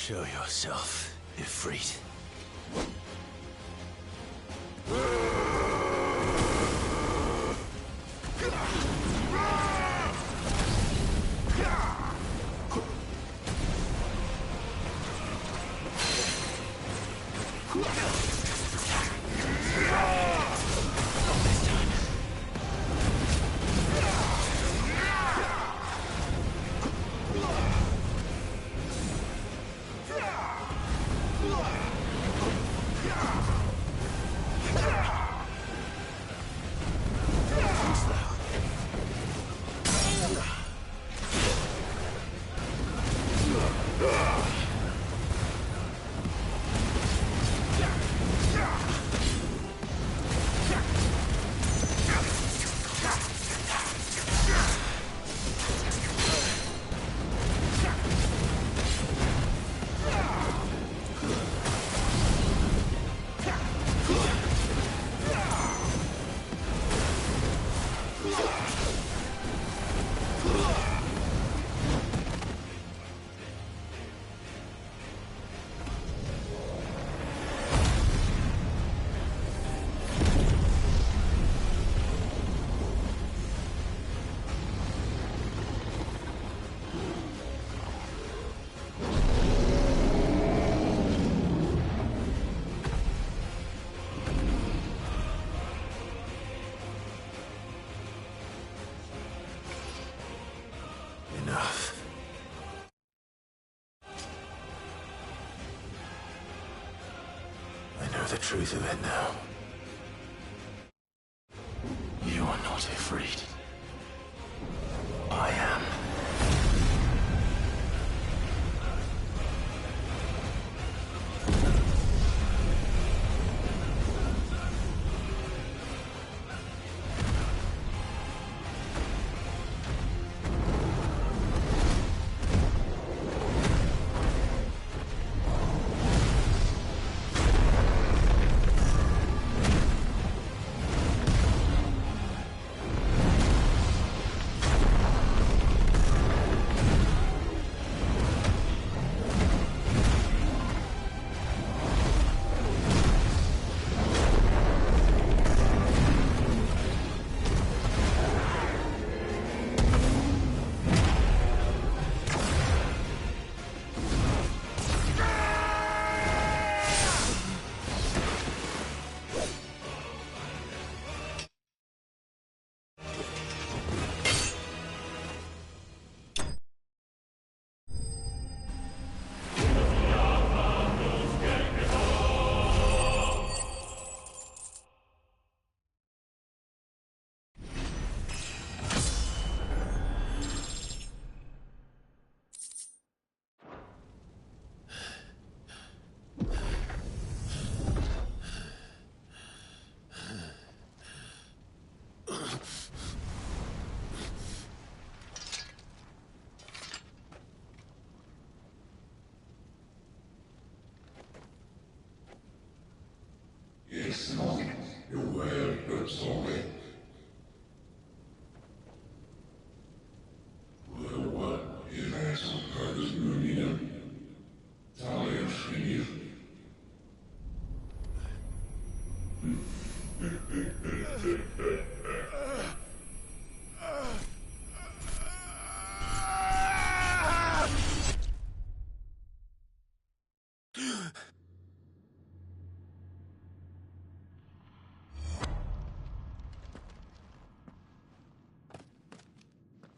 Show yourself, Ifrit. The truth of it now. You are not Ifrit. I am.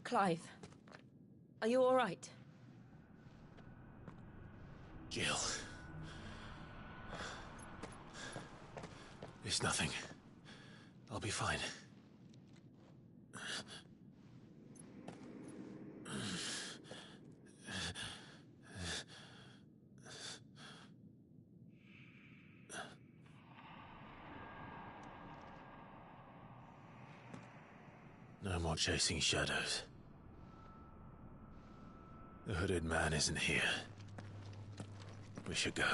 Clive, are you all right? Jill. It's nothing. I'll be fine. No more chasing shadows. The hooded man isn't here. We should go.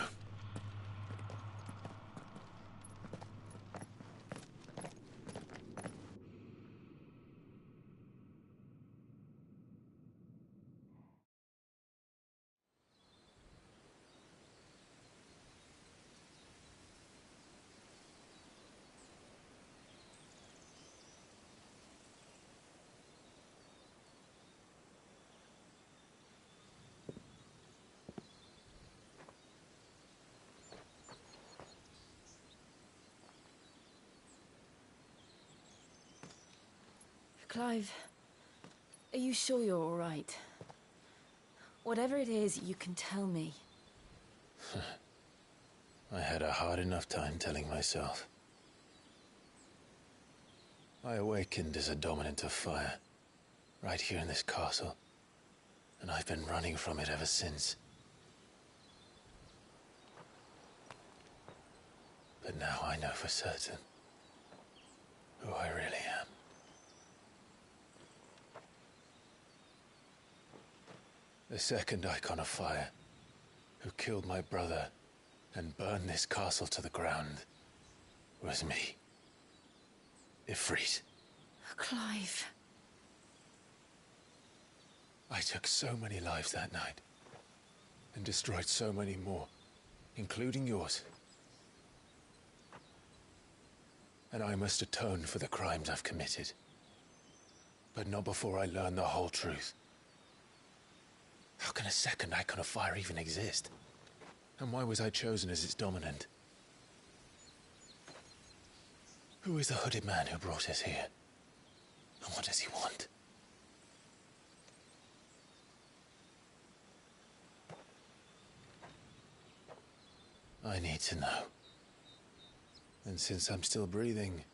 Clive, are you sure you're all right? Whatever it is, you can tell me. I had a hard enough time telling myself. I awakened as a dominant of fire, right here in this castle, and I've been running from it ever since. But now I know for certain who I really am. The second Icon of Fire, who killed my brother and burned this castle to the ground, was me. Ifrit. Clive. I took so many lives that night, and destroyed so many more, including yours. And I must atone for the crimes I've committed. But not before I learn the whole truth. How can a second Icon of Fire even exist? And why was I chosen as its dominant? Who is the hooded man who brought us here? And what does he want? I need to know. And since I'm still breathing,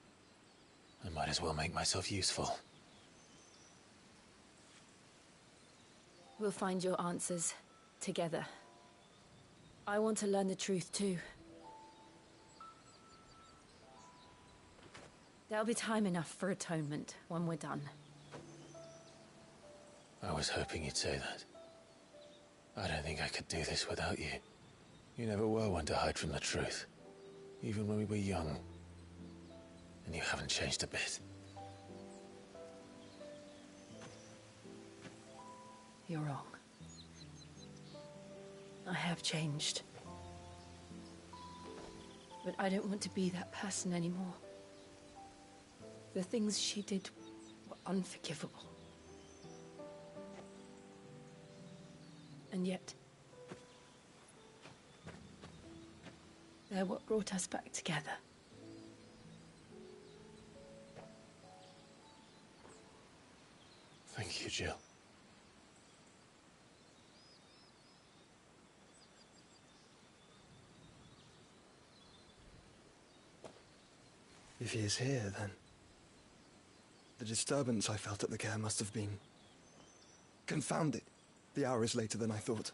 I might as well make myself useful. We'll find your answers together. I want to learn the truth too. There'll be time enough for atonement when we're done. I was hoping you'd say that. I don't think I could do this without you. You never were one to hide from the truth, even when we were young. And you haven't changed a bit. You're wrong. I have changed. But I don't want to be that person anymore. The things she did were unforgivable. And yet, they're what brought us back together. Thank you, Jill. If he is here, then the disturbance I felt at the care must have been confounded. The hour is later than I thought.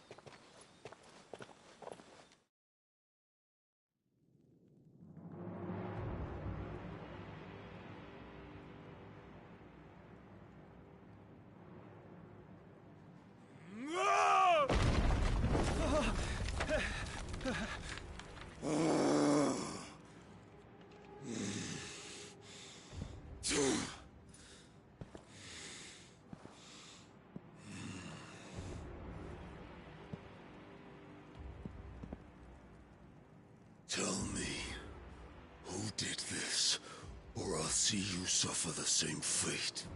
Tell me, who did this, or I'll see you suffer the same fate.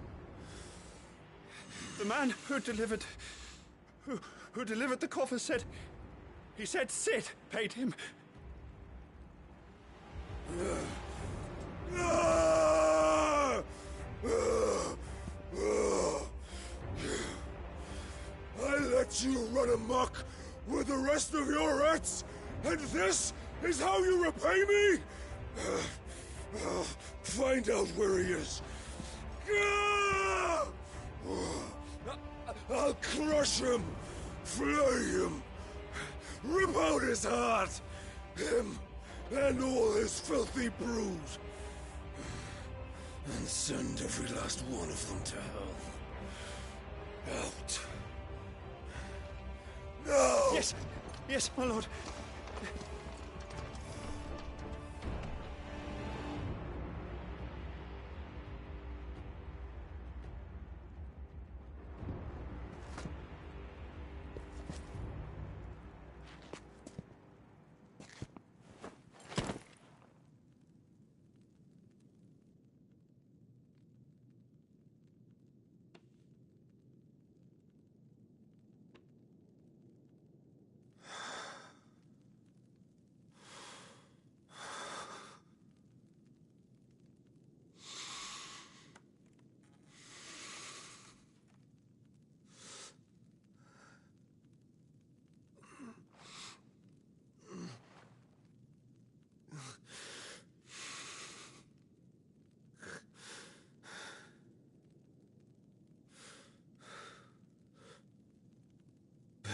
The man who delivered the coffer said... He said Sid paid him. I let you run amok with the rest of your rats, and this is how you repay me? Find out where he is. I'll crush him, flay him, rip out his heart, him and all his filthy brood, and send every last one of them to hell. Out. No! Yes, my lord.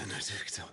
Benedicta.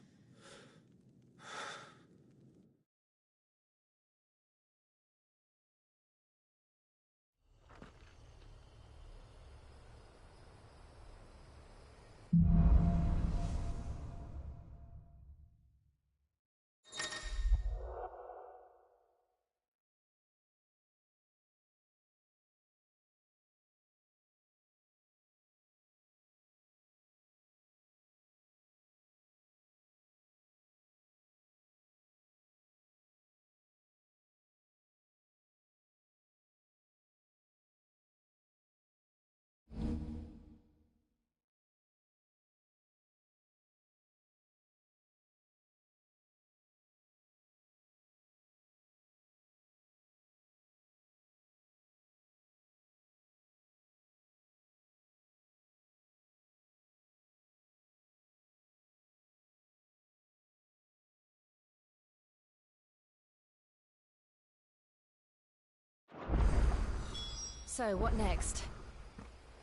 So, what next?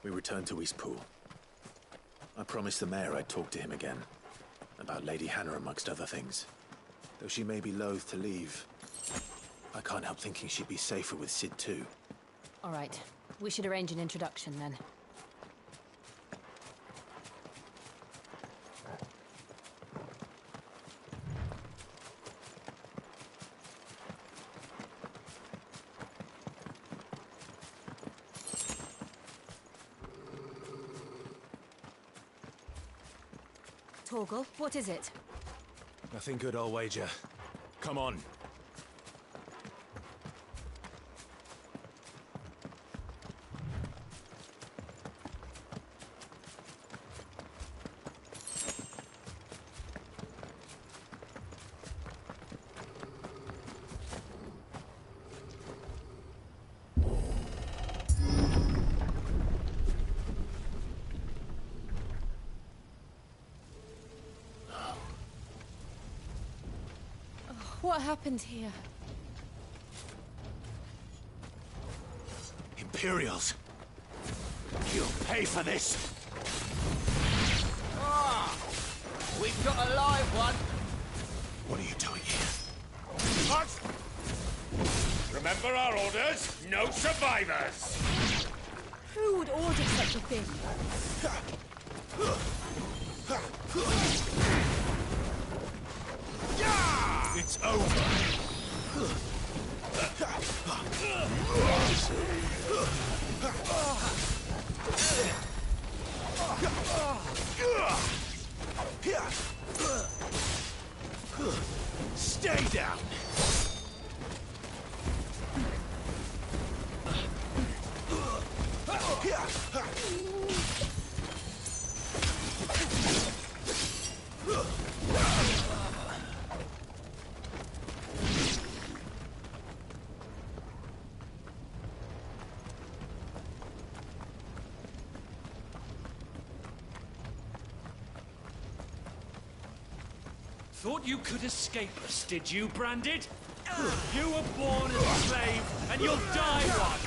We return to Eastpool. I promised the mayor I'd talk to him again. About Lady Hannah amongst other things. Though she may be loath to leave, I can't help thinking she'd be safer with Cid too. All right. We should arrange an introduction then. Torgal, what is it? Nothing good, I'll wager. Come on. What happened here? Imperials! You'll pay for this! Ah! We've got a live one! What are you doing here? What? Remember our orders? No survivors! Who would order such a thing? It's over! Stay down! Thought you could escape us, did you, Branded? You were born as a slave, and you'll die one!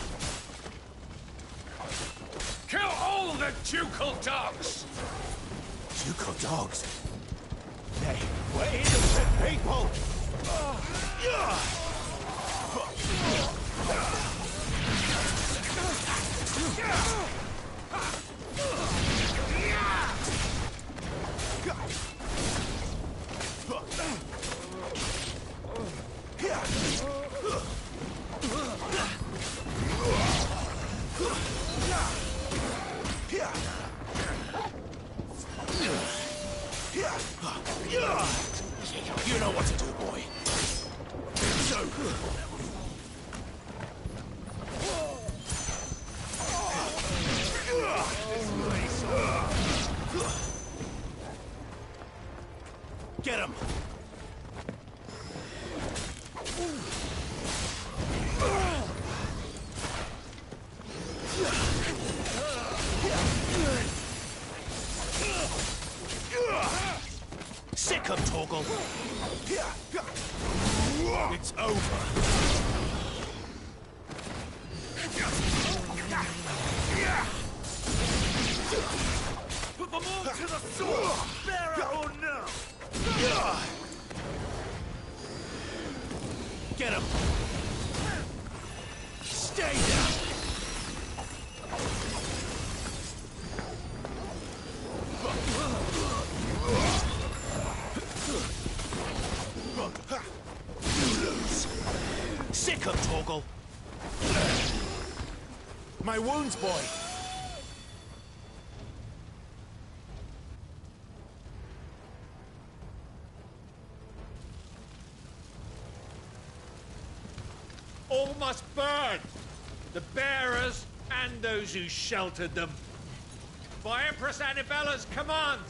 Kill all the ducal dogs! Ducal dogs? They were innocent people! You know what to do, boy. So... Get him! Sick of Torgal! It's over! Put them all to the sword! Bear it or no! Get him! Stay down! Sick him, Torgal! My wounds, boy! All must burn! The bearers and those who sheltered them. By Empress Annibella's command!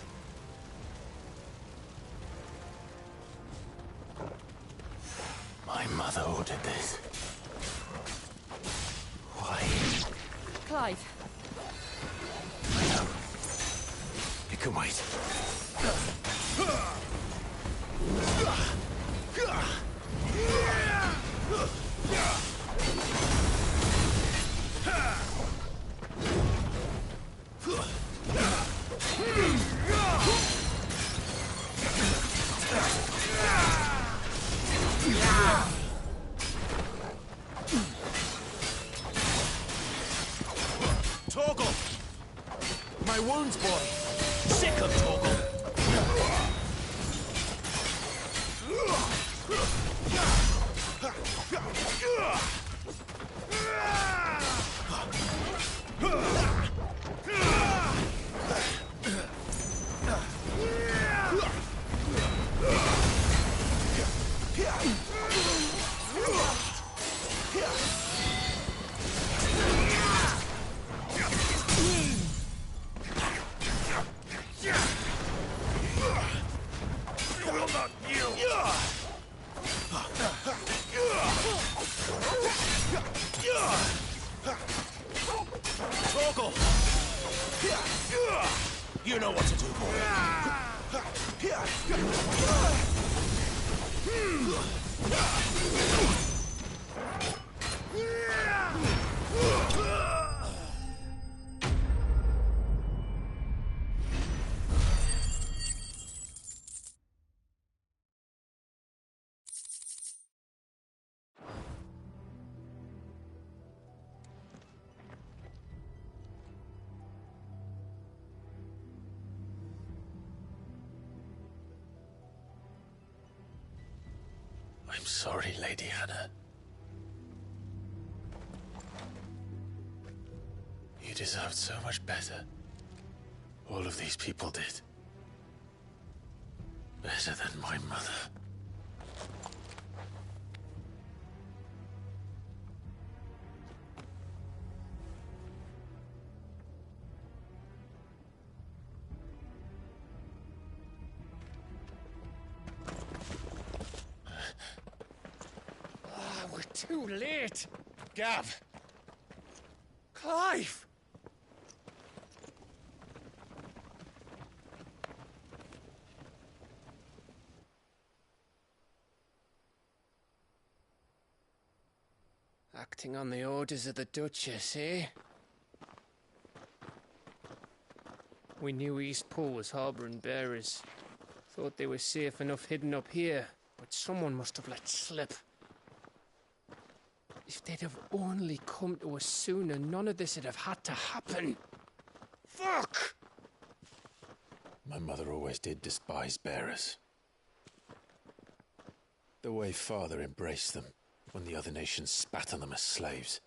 My mother ordered this. Why? Clive, I know. It can wait. Torgal! My wounds, boy! Sick of Torgal! Torgal! You know what to do, boy. I'm sorry, Lady Hannah. You deserved so much better. All of these people did. Better than my mother. We're too late! Gav! Clive! Acting on the orders of the Duchess, eh? We knew Eastpool was harbouring bearers. Thought they were safe enough hidden up here, but someone must have let slip. If they'd have only come to us sooner, none of this would have had to happen. Fuck! My mother always did despise bearers. The way Father embraced them when the other nations spat on them as slaves.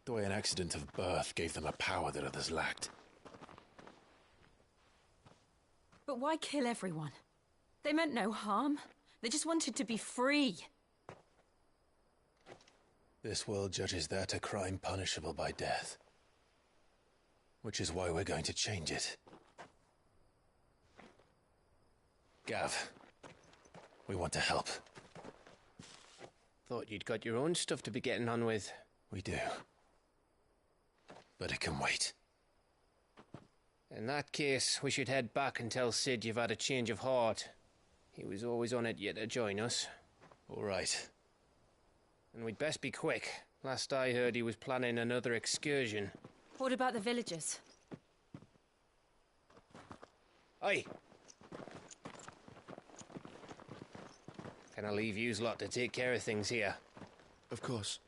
The way an accident of birth gave them a power that others lacked. but why kill everyone? They meant no harm. They just wanted to be free. This world judges that a crime punishable by death. Which is why we're going to change it. Gav, we want to help. Thought you'd got your own stuff to be getting on with. We do. But it can wait. In that case, we should head back and tell Sid you've had a change of heart. He was always on it yet to join us. All right. And we'd best be quick. Last I heard, he was planning another excursion. What about the villagers? Aye. Can I leave yous lot to take care of things here? Of course.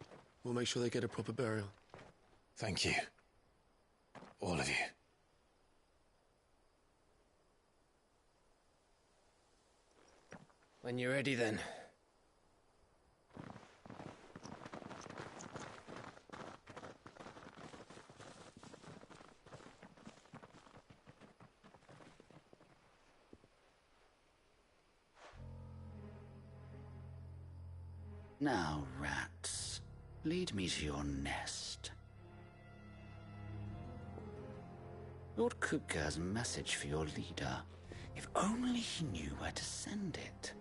We'll make sure they get a proper burial. Thank you. All of you. When you're ready, then. Now, rats, lead me to your nest. Lord Kupka has a message for your leader. If only he knew where to send it.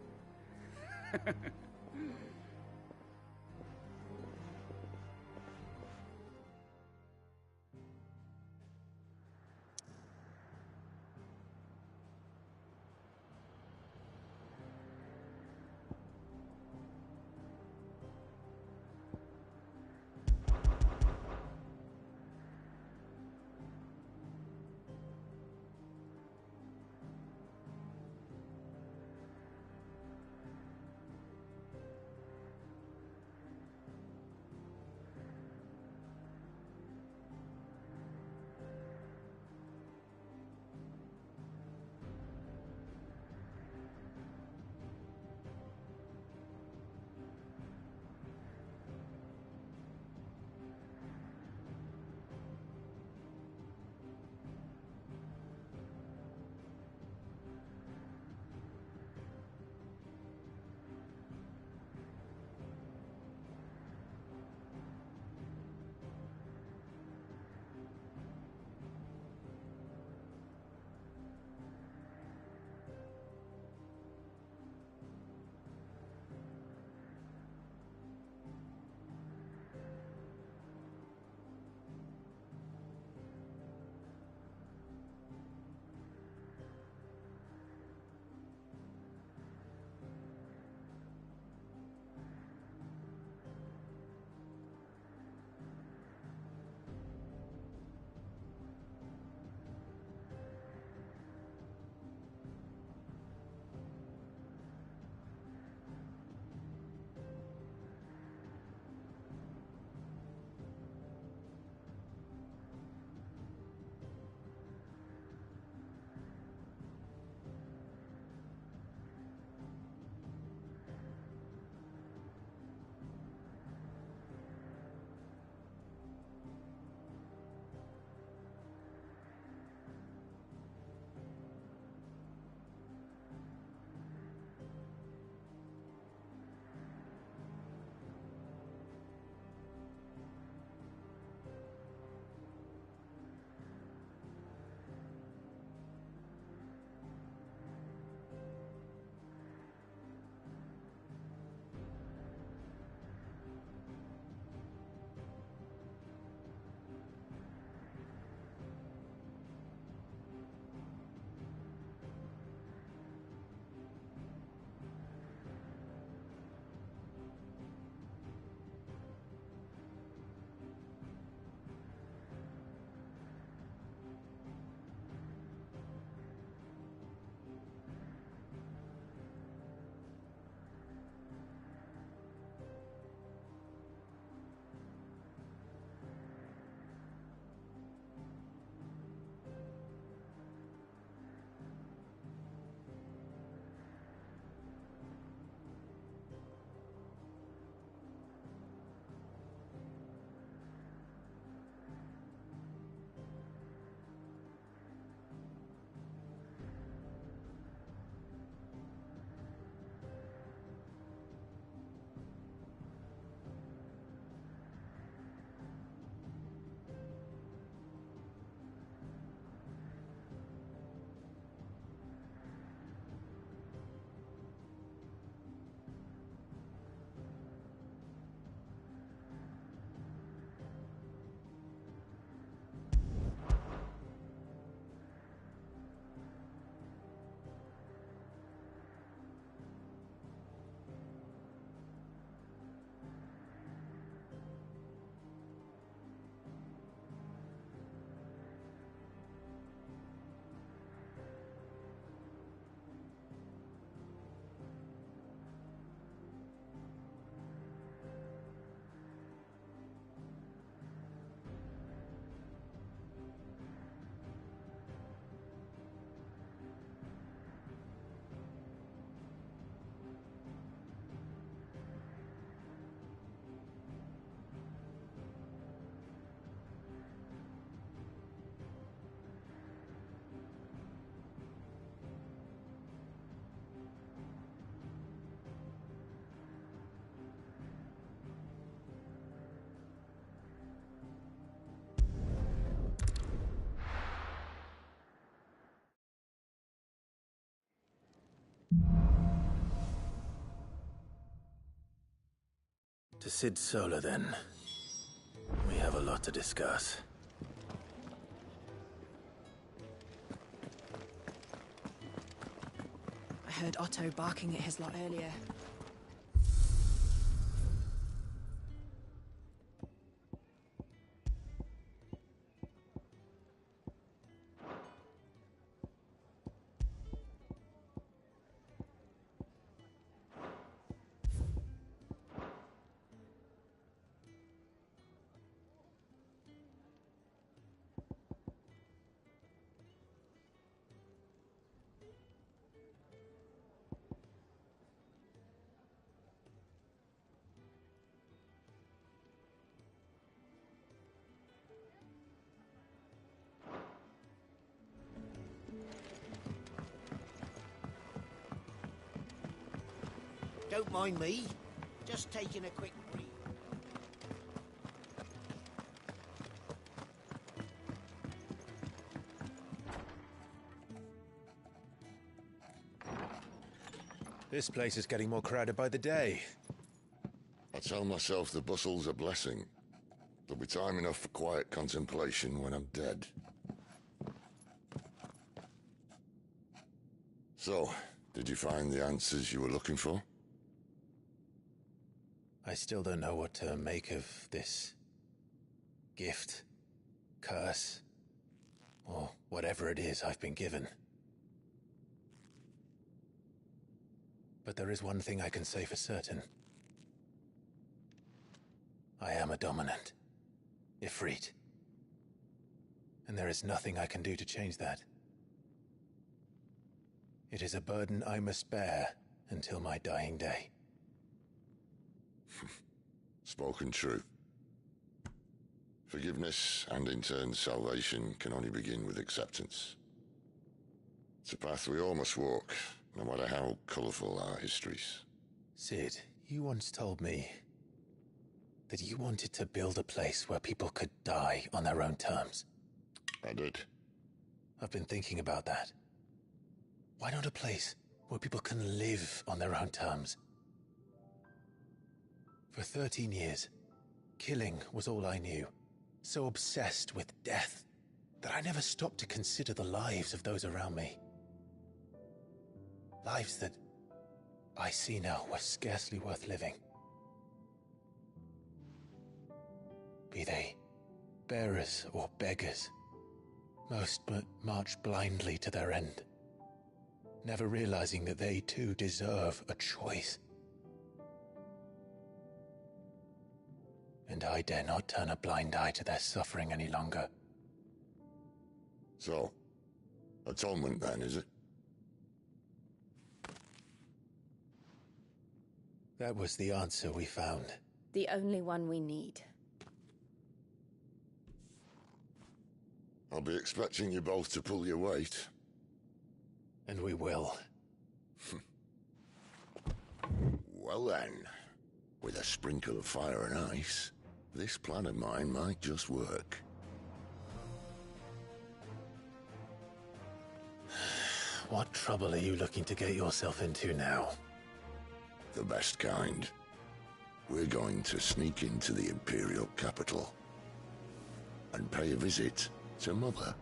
To Cid Solar, then. We have a lot to discuss. I heard Otto barking at his lot earlier. Don't mind me. Just taking a quick breathe. This place is getting more crowded by the day. I tell myself the bustle's a blessing. There'll be time enough for quiet contemplation when I'm dead. So, did you find the answers you were looking for? I still don't know what to make of this gift, curse, or whatever it is I've been given. But there is one thing I can say for certain. I am a dominant, Ifrit. And there is nothing I can do to change that. It is a burden I must bear until my dying day. Spoken true. Forgiveness, and in turn salvation, can only begin with acceptance. It's a path we all must walk, no matter how colourful our histories. Cid, you once told me that you wanted to build a place where people could die on their own terms. I did. I've been thinking about that. Why not a place where people can live on their own terms? For 13 years, killing was all I knew. So obsessed with death that I never stopped to consider the lives of those around me. Lives that I see now were scarcely worth living. Be they bearers or beggars, most march blindly to their end, never realizing that they too deserve a choice. And I dare not turn a blind eye to their suffering any longer. So, atonement then, is it? That was the answer we found. The only one we need. I'll be expecting you both to pull your weight. And we will. Well then, with a sprinkle of fire and ice, this plan of mine might just work. What trouble are you looking to get yourself into now? The best kind. We're going to sneak into the Imperial capital and pay a visit to Mother.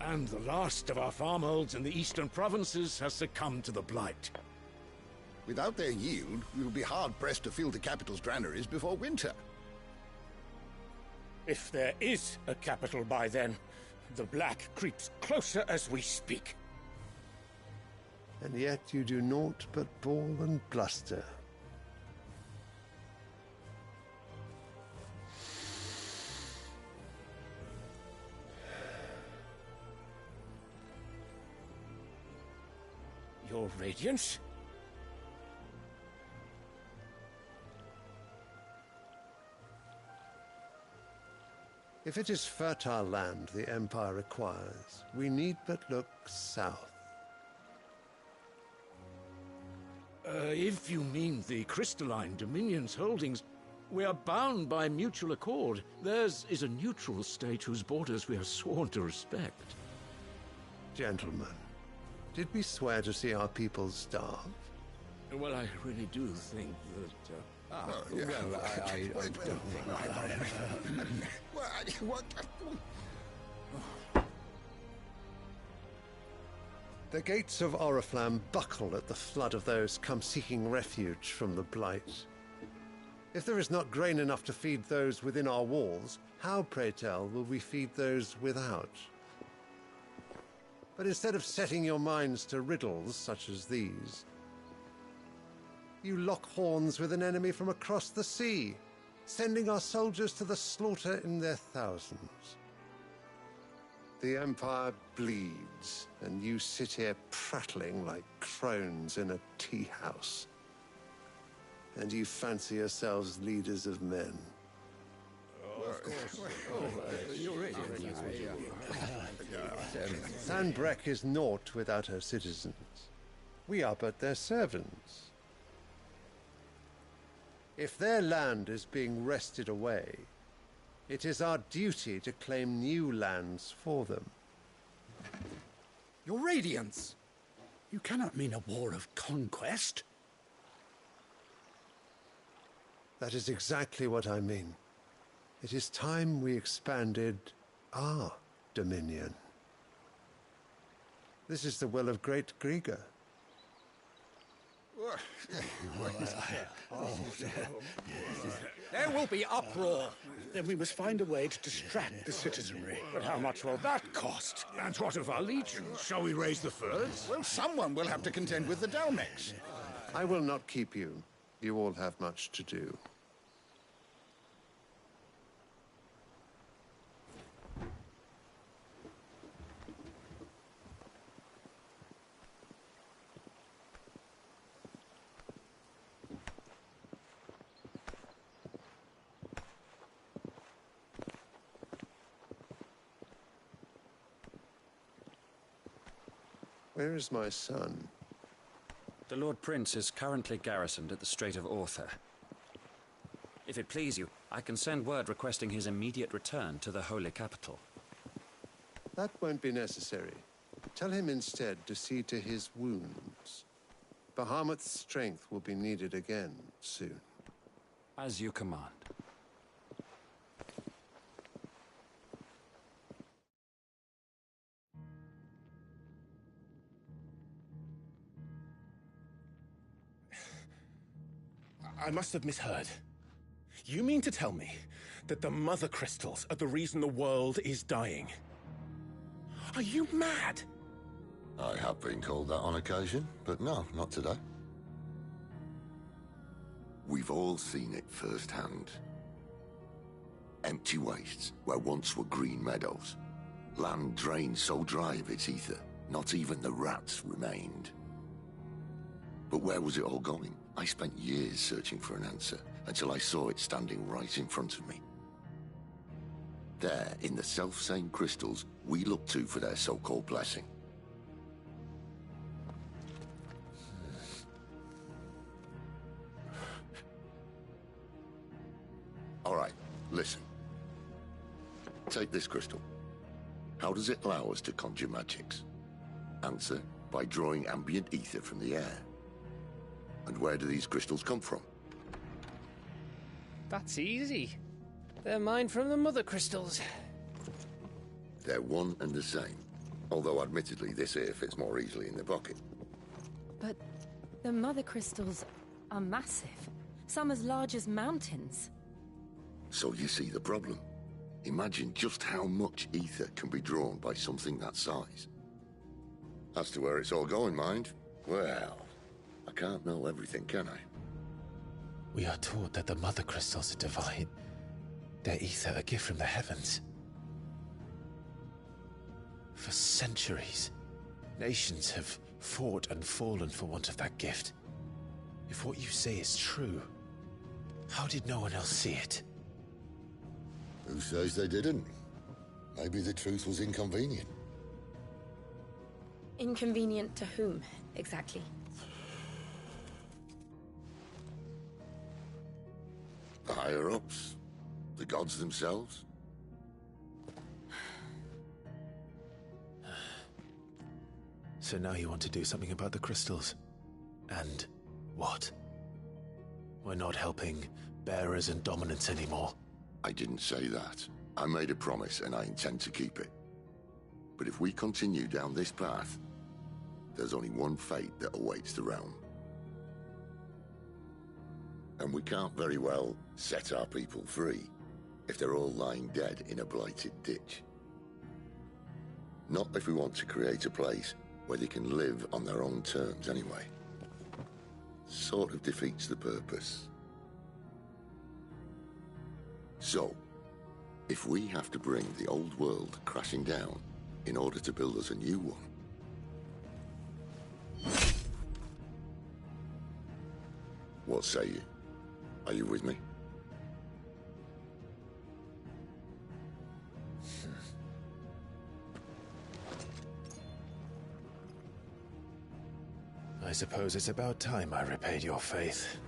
And the last of our farmholds in the eastern provinces has succumbed to the blight. Without their yield, we will be hard-pressed to fill the capital's granaries before winter. If there is a capital by then, the black creeps closer as we speak. And yet you do naught but bawl and bluster. Your Radiance? If it is fertile land the Empire requires, we need but look south. If you mean the crystalline Dominion's holdings, we are bound by mutual accord. Theirs is a neutral state whose borders we are sworn to respect. Gentlemen, did we swear to see our people starve? Well, I really do think that... Well, I don't think what? The gates of Oriflamme buckle at the flood of those come seeking refuge from the Blight. If there is not grain enough to feed those within our walls, how, pray tell, will we feed those without? But instead of setting your minds to riddles such as these, you lock horns with an enemy from across the sea, sending our soldiers to the slaughter in their thousands. The Empire bleeds, and you sit here prattling like crones in a tea house. And you fancy yourselves leaders of men. Sanbreque is naught without her citizens. We are but their servants. If their land is being wrested away, it is our duty to claim new lands for them. Your Radiance! You cannot mean a war of conquest. That is exactly what I mean. It is time we expanded our dominion. This is the will of great Griga. There will be uproar. Then we must find a way to distract the citizenry. But how much will that cost? And what of our legions? Shall we raise the furs? Well, someone will have to contend with the Dalmex. I will not keep you. You all have much to do. Where is my son? The Lord Prince is currently garrisoned at the Strait of Orther. If it please you, I can send word requesting his immediate return to the Holy Capital. That won't be necessary. Tell him instead to see to his wounds. Bahamut's strength will be needed again soon. As you command. I must have misheard. You mean to tell me that the Mother Crystals are the reason the world is dying? Are you mad? I have been called that on occasion, but no, not today. We've all seen it firsthand. Empty wastes where once were green meadows. Land drained so dry of its ether, not even the rats remained. But where was it all going? I spent years searching for an answer, until I saw it standing right in front of me. There, in the self-same crystals we look to for their so-called blessing. All right, listen. Take this crystal. How does it allow us to conjure magics? Answer, by drawing ambient ether from the air. And where do these crystals come from? That's easy. They're mined from the Mother Crystals. They're one and the same. Although admittedly this here fits more easily in the pocket. But the Mother Crystals are massive. Some as large as mountains. So you see the problem. Imagine just how much ether can be drawn by something that size. As to where it's all going, mind, well, I can't know everything, can I? We are taught that the Mother Crystals are divine. Their ether a gift from the heavens. For centuries, nations have fought and fallen for want of that gift. If what you say is true, how did no one else see it? Who says they didn't? Maybe the truth was inconvenient. Inconvenient to whom, exactly? The higher-ups? The gods themselves? So now you want to do something about the crystals. And what? We're not helping bearers and dominants anymore. I didn't say that. I made a promise and I intend to keep it. But if we continue down this path, there's only one fate that awaits the realm. And we can't very well set our people free if they're all lying dead in a blighted ditch. Not if we want to create a place where they can live on their own terms anyway. Sort of defeats the purpose. So, if we have to bring the old world crashing down in order to build us a new one, what say you? Are you with me? I suppose it's about time I repaid your faith.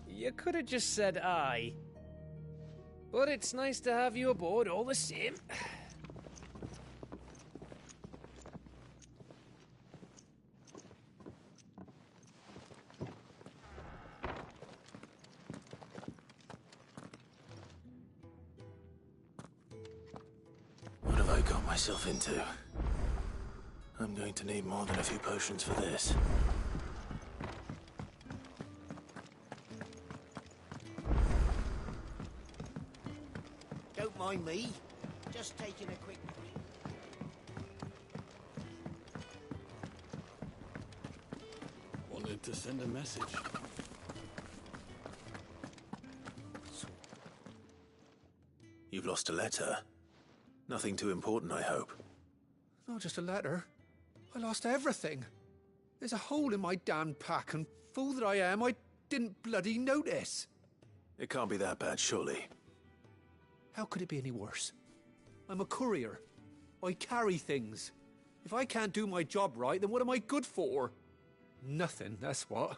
You could have just said aye. But it's nice to have you aboard all the same. What have I got myself into? I'm going to need more than a few potions for this. Don't mind me. Just taking a quick... Wanted to send a message. You've lost a letter. Nothing too important, I hope. Not just a letter. I lost everything. There's a hole in my damned pack, and fool that I am, I didn't bloody notice. It can't be that bad, surely. How could it be any worse? I'm a courier. I carry things. If I can't do my job right, then what am I good for? Nothing, that's what.